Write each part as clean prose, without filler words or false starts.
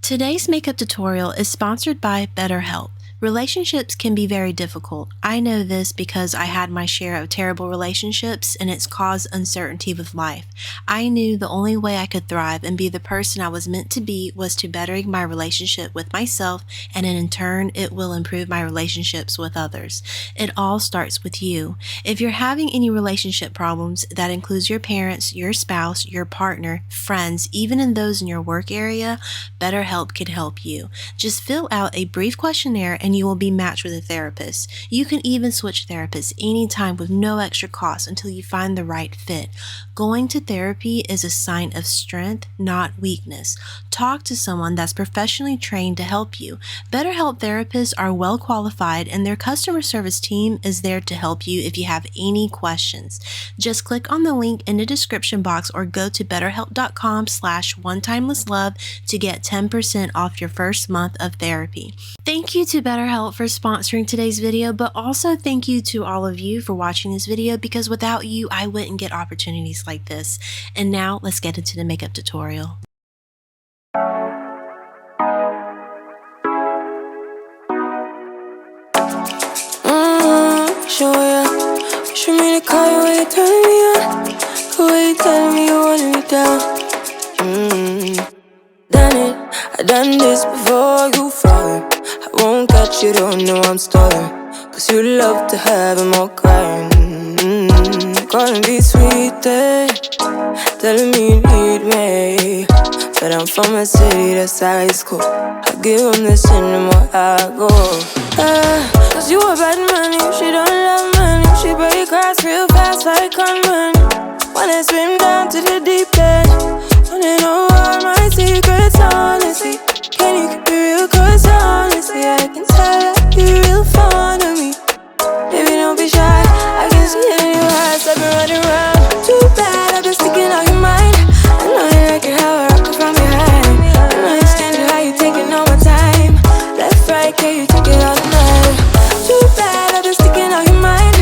Today's makeup tutorial is sponsored by BetterHelp. Relationships can be very difficult. I know this because I had my share of terrible relationships and it's caused uncertainty with life. I knew the only way I could thrive and be the person I was meant to be was to bettering my relationship with myself, and in turn it will improve my relationships with others. It all starts with you. If you're having any relationship problems, that includes your parents, your spouse, your partner, friends, even in those in your work area, BetterHelp can help you. Just fill out a brief questionnaire and you will be matched with a therapist. You can even switch therapists anytime with no extra cost until you find the right fit. Going to therapy is a sign of strength, not weakness. Talk to someone that's professionally trained to help you. BetterHelp therapists are well qualified and their customer service team is there to help you if you have any questions. Just click on the link in the description box or go to betterhelp.com/onetimelesslove to get 10% off your first month of therapy. Thank you to BetterHelp for sponsoring today's video, but also thank you to all of you for watching this video, because without you, I wouldn't get opportunities like this. And now let's get into the makeup tutorial. Show ya. Show me the car when you turn me on. The way you tell me you want me down. Done it, I done this before you fall. I won't catch you, don't know I'm stalling. Cause you love to have them all crying. Calling me sweet, telling me you need me. But I'm from a city that's high school. I give them this and the more I go. Cause you a bad man, you she don't love money. She break hearts real fast like gunman. Wanna swim down to the deep end. Wanna know all my secrets, honestly. Can you keep it real? Cause honestly, I can tell that you're real fond of me. Baby, don't be shy, I can see it in your eyes. I've been running around. Too bad, I've been sticking out your mind. I know you like it how I rock it from behind. I know you stand it how you taking all my time. Left, right, can you take it all night? Too bad, I've been sticking out your mind. I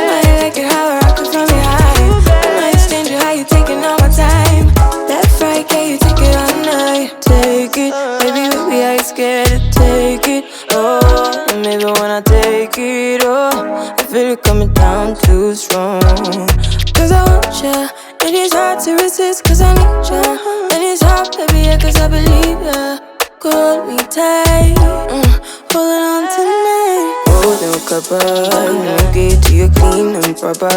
know you like it how I rock it from behind. I know you stand it how you taking all my time. Left, right, can you take it all night? Take it, baby, I ain't scared to take it. Oh, and maybe when I take it, oh, I feel it coming down too strong. Cause I want ya, and it's hard to resist cause I need ya. And it's hard, baby, yeah, cause I believe ya. Hold me tight, holding on tonight. Holding a couple, no get to you clean and proper.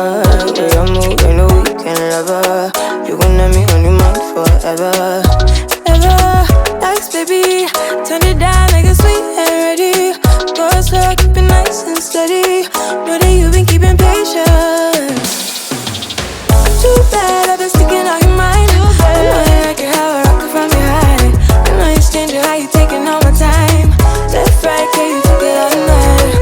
Way I move, I know you can love her. You gon' have me on your mind forever, ever. Thanks, baby, turn it down like a sweet and ready. Go slow, keep it nice and steady. Know that you've been keeping patience. Too bad, I've been sticking out your mind. I know you like it how I rock it from behind. I know you stand it how you taking all my time. Left, right, can you take it all night?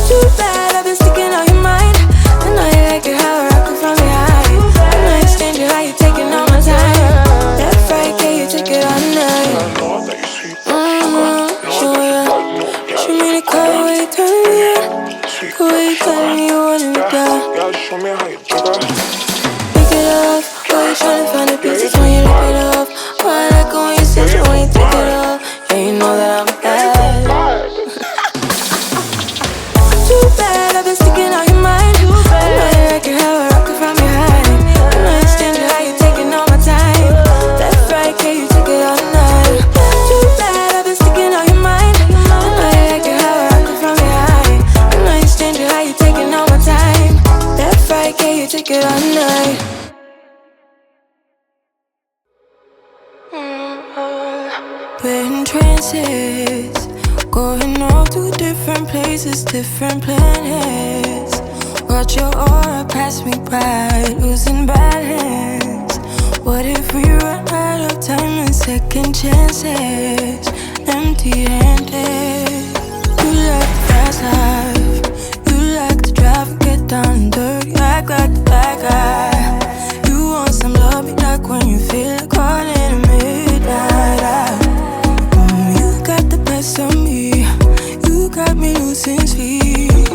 Too bad, I've been sticking out your mind. I know you like it how I rock it from behind. I know you stand it how you taking all my time. Left, right, can you take it all night? Show ya. Show me the car when you turn me on. The way you tell me you want me down. Show me how you jigger. Pick it up, why you tryna find the pieces when you rip it up? Why I like it when you sit it when you take it off? Yeah, you know that I'm bad. Too bad, I've been sticking out your mind. I know you like it how I rock it from behind. I know you stand it how you taking all my time. Left, right, can you take it all night? Too bad, I've been sticking out your mind. I know you like it how I rock it from behind. I know you stand it how you taking all my time. Left, right, can you take it all night? We're in trances, going off to different places, different planets. Watch your aura pass me by, losing balance. What if we run out of time and second chances? Empty-handed. You like the fast life, you like to drive and get down and dirty, act like the bad guy. You want some love, be like when you feel like calling at midnight hour. You got the best of me, you got me losing sleep.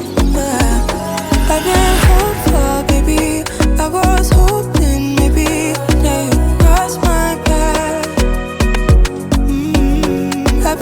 I've been hopeful, baby, I was hoping maybe that you cross my path. I've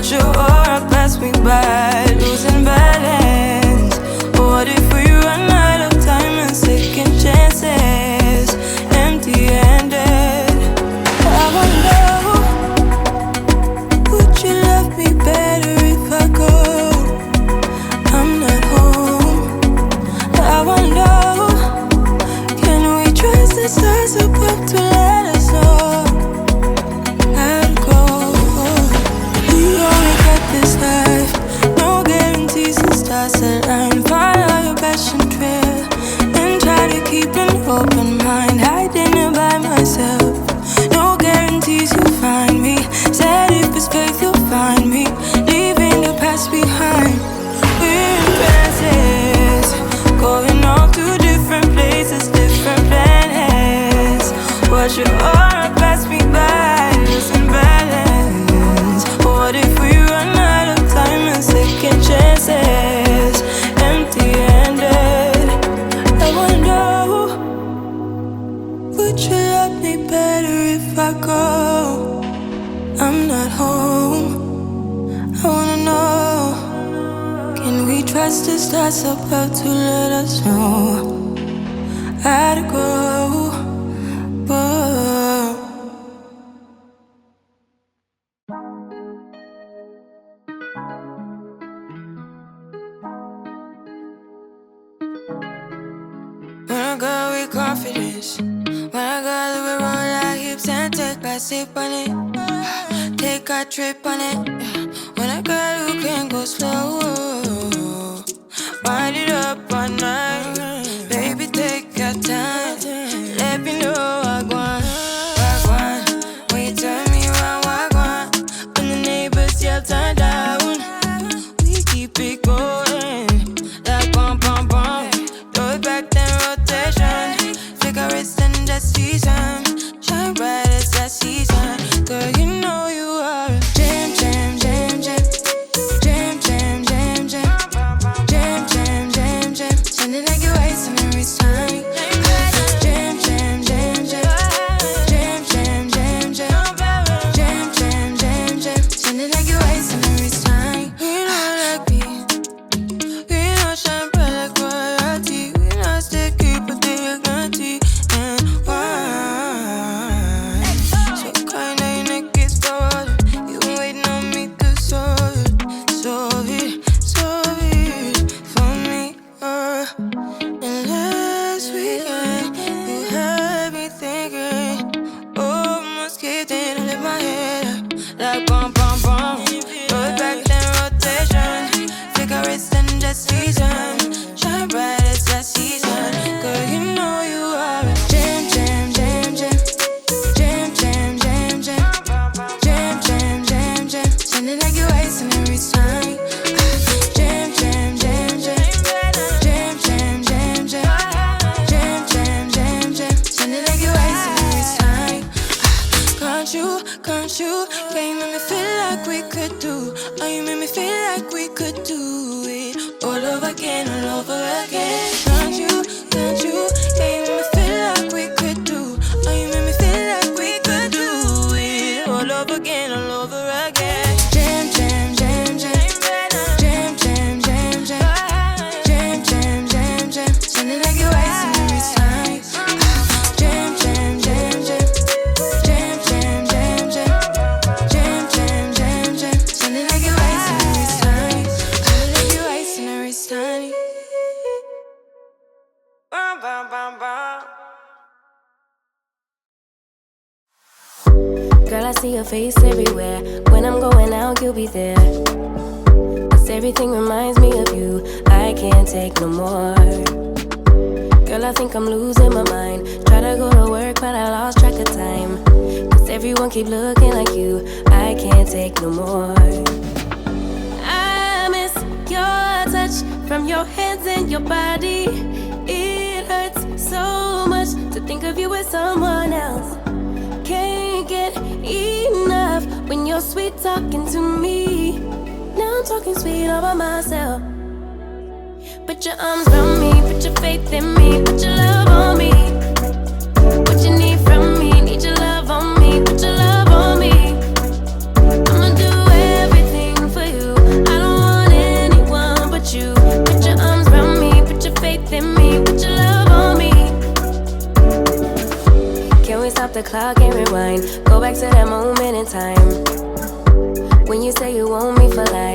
Watch your aura pass me by, losing balance. What if we run out of time and second chances? Empty-handed. I wonder, would you love me better if I go? I'm not home. I wonder, can we trust the stars above to let us know? I'd go. We only get this life, no guarantees and stars align. Follow your passion trail and try to keep an open mind. Hiding it by myself, no guarantees you'll find me. Said if it's faith you'll find me, leaving the past behind. We're in trances, going off to different places, different planets. Watch your aura pass me by, losing balance. What if we run out of time and second chances? Empty-handed. I wonder, would you love me better if I go? I'm not home. I wanna know, can we trust the stars above to let us know? I'd go. Whoa. When I go with confidence, when I go we roll our hips and take a sip on it, take a trip on it. When I go you can go slow, wind it up all night. Baby take your time, let me know what I want. When you turn me around, what I want. When the neighbors yell turn down, we keep it going like bum bum bum. Throw it back then rotation, cigarettes and that season, shine bright as that season. Girl, you know you are a jam, jam, jam, jam, jam, jam, jam, jam, jam, jam, jam, jam. Sounding like you're wasting every time. Jam, jam, jam, jam, jam, jam, jam, jam, jam, jam, jam, jam. Sounding like you're wasting every time. We know like me, we know shine bright like royalty. We know stay keep a dignity and wine. So kinda in a kiss story, you been waiting on me to solve it, solve it, solve it for me. And last weekend, you had me thinking, almost kidding, I lift my head up like bum bum bum. Throw it back then rotation, cigarettes and that season, shine bright as that season. Girl, you know you are a jam, jam, jam, jam, jam, jam, jam, jam, jam, jam, jam, jam. Sounding like you're wasting every time. Jam, jam, jam, jam, jam, jam, jam, jam, jam, jam, jam, jam. Sounding like you're wasting every time. Can't you, yeah, you make me feel like we could do. Oh, you make me feel like we could do it all over again, all over again. Can't you, yeah, you make me feel like we could do. Oh, you make me feel like we could do it all over again, all over again. Jam, jam, jam, jam, jam, jam, jam, jam, jam, jam, jam, jam. Sounding like you're wasting every time. Jam, jam, jam, jam, jam, jam, jam, jam, jam, jam, jam, jam. Sounding like you're wasting every time. Sounding like you're wasting every time. Bum, bum, bum, bum. Girl, I see your face everywhere. When I'm going out, you'll be there. 'Cause everything reminds me of you. I can't take no more. Girl, I think I'm losing my mind. Try to go to work, but I lost track of time. 'Cause everyone keep looking like you. I can't take no more. I miss your touch from your hands and your body. It hurts so much to think of you with someone else. Can't get enough when you're sweet talking to me. Now I'm talking sweet all by myself. Put your arms around me, put your faith in me, put your love on me. What you need from me, need your love on me, put your love on me. I'ma do everything the clock and rewind. Go back to that moment in time when you say you want me for life.